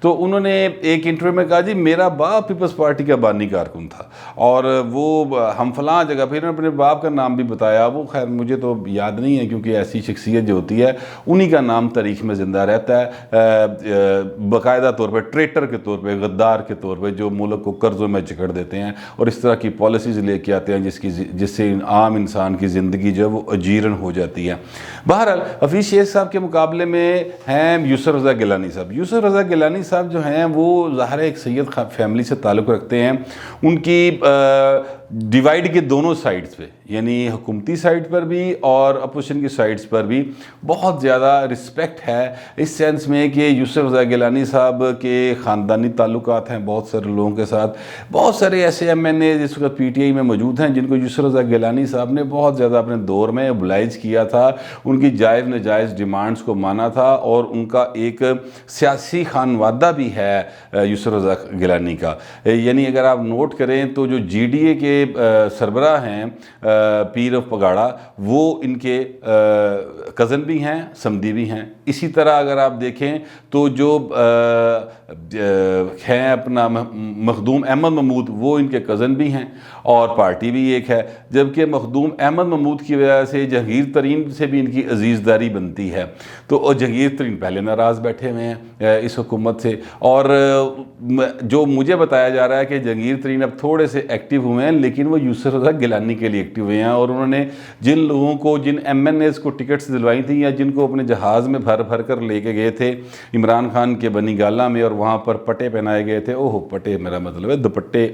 تو انہوں نے ایک انٹرویو میں کہا جی میرا باپ پیپلز پارٹی کا بانی کارکن تھا اور وہ ہم فلاں جگہ، پھر اپنے باپ کا نام بھی بتایا، وہ خیر مجھے تو یاد نہیں ہے کیونکہ ایسی شخصیت جو ہوتی ہے انہی کا نام تاریخ میں زندہ رہتا ہے، باقاعدہ طور پہ ٹریٹر کے طور پہ، غدار کے طور پہ، جو ملک کو قرضوں میں جکڑ دیتے ہیں اور اس طرح کی پالیسیز لے کے آتے ہیں جس سے عام انسان کی زندگی جو ہے وہ اجیرن ہو جاتی ہے۔ بہرحال حفیظ شیخ صاحب کے مقابلے میں ہیں یسر رضا گیلانی صاحب۔ یسر رضا گیلانی صاحب جو ہیں وہ ظاہر ایک سید فیملی سے تعلق رکھتے ہیں، ان کی ڈیوائیڈ کے دونوں سائڈز پہ، یعنی حکومتی سائڈ پر بھی اور اپوزیشن کی سائڈز پر بھی بہت زیادہ رسپیکٹ ہے، اس سینس میں کہ یسر رضا گیلانی صاحب کے خاندانی تعلقات ہیں بہت سارے لوگوں کے ساتھ۔ بہت سارے ایسے ایم این اے جس وقت پی ٹی آئی میں موجود ہیں جن کو یسر رضا گیلانی صاحب نے بہت زیادہ اپنے دور میں ابلائز کیا تھا، ان کی جائز ناجائز ڈیمانڈز کو مانا تھا، اور ان کا ایک سیاسی خانوادہ بھی ہے یسر رضا گیلانی کا۔ یعنی اگر آپ نوٹ کریں تو جو جی ڈی اے کے سربراہ ہیں پیر آف پگاڑا، وہ ان کے کزن بھی ہیں، سمدی بھی ہیں۔ اسی طرح اگر آپ دیکھیں تو جو ہیں اپنا مخدوم احمد محمود، وہ ان کے کزن بھی ہیں اور پارٹی بھی ایک ہے، جبکہ مخدوم احمد محمود کی وجہ سے جہانگیر ترین سے بھی ان کی عزیزداری بنتی ہے۔ تو جہانگیر ترین پہلے ناراض بیٹھے ہوئے ہیں اس حکومت سے، اور جو مجھے بتایا جا رہا ہے کہ جہانگیر ترین اب تھوڑے سے ایکٹیو ہوئے ہیں، لیکن وہ یسر رضا گیلانی کے لیے ایکٹیو ہوئے ہیں، اور انہوں نے جن لوگوں کو، جن ایم این ایز کو ٹکٹس دلوائی تھیں یا جن کو اپنے جہاز میں بھر بھر کر لے کے گئے تھے عمران خان کے بنی گالہ میں، اور وہاں پر پٹے پہنائے گئے تھے، پٹے میرا مطلب ہے دوپٹے،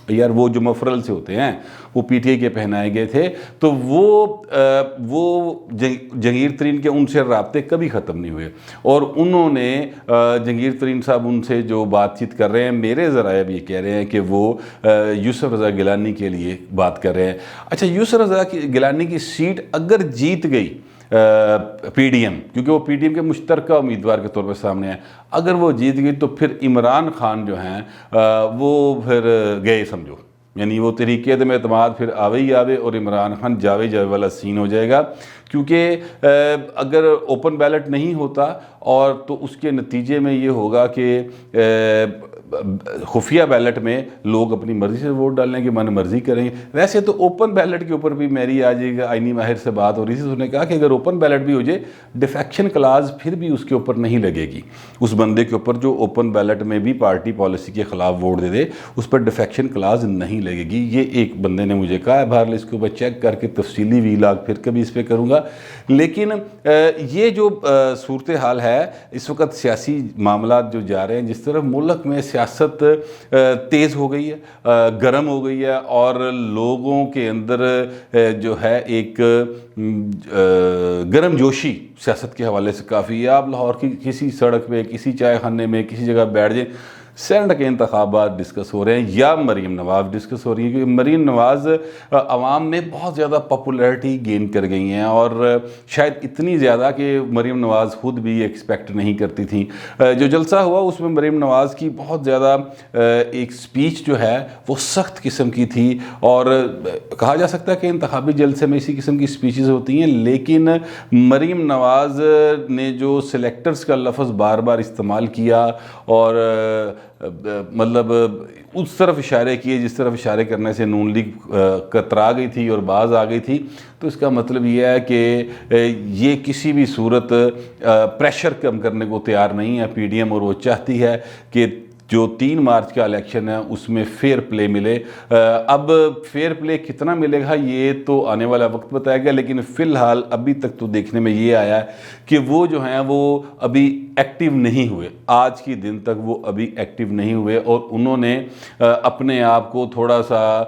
یار وہ جو مفرل سے ہوتے ہیں وہ پی ٹی آئی کے پہنائے گئے تھے، تو وہ جہانگیر ترین کے ان سے رابطے کبھی ختم نہیں ہوئے، اور انہوں نے جہانگیر ترین صاحب ان سے جو بات چیت کر رہے ہیں، میرے ذرائع اب یہ کہہ رہے ہیں کہ وہ یسر رضا گیلانی کے لیے بات کر رہے ہیں۔ اچھا، یسر رضا گیلانی کی سیٹ اگر جیت گئی پی ڈی ایم، کیونکہ وہ پی ڈی ایم کے مشترکہ امیدوار کے طور پر سامنے ہیں، اگر وہ جیت گئی تو پھر عمران خان جو ہیں وہ پھر گئے سمجھو، یعنی وہ تحریک عدم اعتماد پھر آوے ہی آوے، اور عمران خان جاوے جاوے والا سین ہو جائے گا، کیونکہ اگر اوپن بیلٹ نہیں ہوتا اور تو اس کے نتیجے میں یہ ہوگا کہ خفیہ بیلٹ میں لوگ اپنی مرضی سے ووٹ ڈالنے کی من مرضی کریں گے۔ ویسے تو اوپن بیلٹ کے اوپر بھی میری آج ایک آئینی ماہر سے بات ہو رہی تھی، اس نے کہا کہ اگر اوپن بیلٹ بھی ہو جائے، ڈیفیکشن کلاز پھر بھی اس کے اوپر نہیں لگے گی، اس بندے کے اوپر جو اوپن بیلٹ میں بھی پارٹی پالیسی کے خلاف ووٹ دے دے، اس پر ڈیفیکشن کلاز نہیں لگے گی۔ یہ ایک بندے نے مجھے کہا ہے، بہرحال اس کے اوپر چیک کر کے تفصیلی ویلاگ پھر کبھی اس پہ کروں گا۔ لیکن یہ جو صورتحال ہے اس وقت، سیاسی معاملات جو جا رہے ہیں جس طرف، ملک میں سیاست تیز ہو گئی ہے، گرم ہو گئی ہے، اور لوگوں کے اندر جو ہے ایک گرم جوشی سیاست کے حوالے سے کافی ہے۔ آپ لاہور کی کسی سڑک پہ، کسی چائے خانے میں، کسی جگہ بیٹھ جائیں، سینٹ کے انتخابات ڈسکس ہو رہے ہیں یا مریم نواز ڈسکس ہو رہی ہیں، کیونکہ مریم نواز عوام میں بہت زیادہ پاپولیرٹی گین کر گئی ہیں، اور شاید اتنی زیادہ کہ مریم نواز خود بھی ایکسپیکٹ نہیں کرتی تھیں۔ جو جلسہ ہوا اس میں مریم نواز کی بہت زیادہ ایک سپیچ جو ہے وہ سخت قسم کی تھی، اور کہا جا سکتا ہے کہ انتخابی جلسے میں اسی قسم کی سپیچز ہوتی ہیں، لیکن مریم نواز نے جو سلیکٹرز کا لفظ بار بار استعمال کیا، اور مطلب اس طرف اشارے کیے جس طرف اشارے کرنے سے نون لیگ کترا گئی تھی اور باز آ گئی تھی، تو اس کا مطلب یہ ہے کہ یہ کسی بھی صورت پریشر کم کرنے کو تیار نہیں ہے پی ڈی ایم، اور وہ چاہتی ہے کہ جو 3 مارچ کا الیکشن ہے اس میں فیئر پلے ملے۔ اب فیئر پلے کتنا ملے گا یہ تو آنے والا وقت بتائے گا، لیکن فی الحال ابھی تک تو دیکھنے میں یہ آیا ہے کہ وہ جو ہیں وہ ابھی ایکٹیو نہیں ہوئے، آج کی دن تک وہ ابھی ایکٹیو نہیں ہوئے، اور انہوں نے اپنے آپ کو تھوڑا سا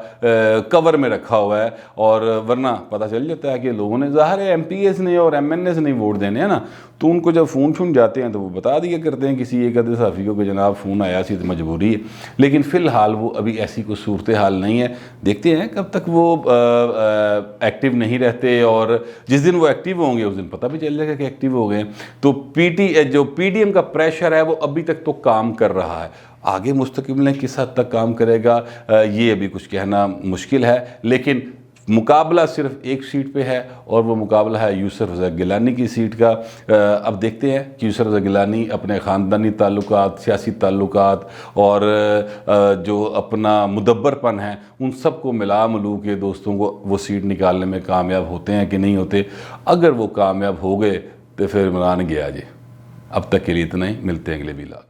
کور میں رکھا ہوا ہے، اور ورنہ پتہ چل جاتا ہے کہ لوگوں نے، ظاہر ہے ایم پی ایز نے اور ایم این ایز نے ووٹ دینے ہیں نا، تو ان کو جب فون جاتے ہیں تو وہ بتا دیا کرتے ہیں کسی ایک عدد صحافی کو کہ جناب فون آیا سی تو مجبوری ہے، لیکن فی الحال وہ ابھی ایسی کوئی صورتحال نہیں ہے۔ دیکھتے ہیں کب تک وہ ایکٹیو نہیں رہتے، اور جس دن وہ ایکٹیو ہوں گے اس دن پتہ بھی چل جائے گا کہ ایکٹیو ہو گئے۔ تو جو پی ڈی ایم کا پریشر ہے وہ ابھی تک تو کام کر رہا ہے، آگے مستقبل میں کس حد تک کام کرے گا یہ ابھی کچھ کہنا مشکل ہے، لیکن مقابلہ صرف ایک سیٹ پہ ہے اور وہ مقابلہ ہے یوسف رضا گیلانی کی سیٹ کا۔ اب دیکھتے ہیں کہ یوسف رضا گیلانی اپنے خاندانی تعلقات، سیاسی تعلقات اور جو اپنا مدبر پن ہے ان سب کو ملا ملو کے دوستوں کو وہ سیٹ نکالنے میں کامیاب ہوتے ہیں کہ نہیں ہوتے۔ اگر وہ کامیاب ہو گئے تو پھر عمران گیا جی۔ اب تک کے لیے اتنا ہی، ملتے ہیں اگلے ویلاگ۔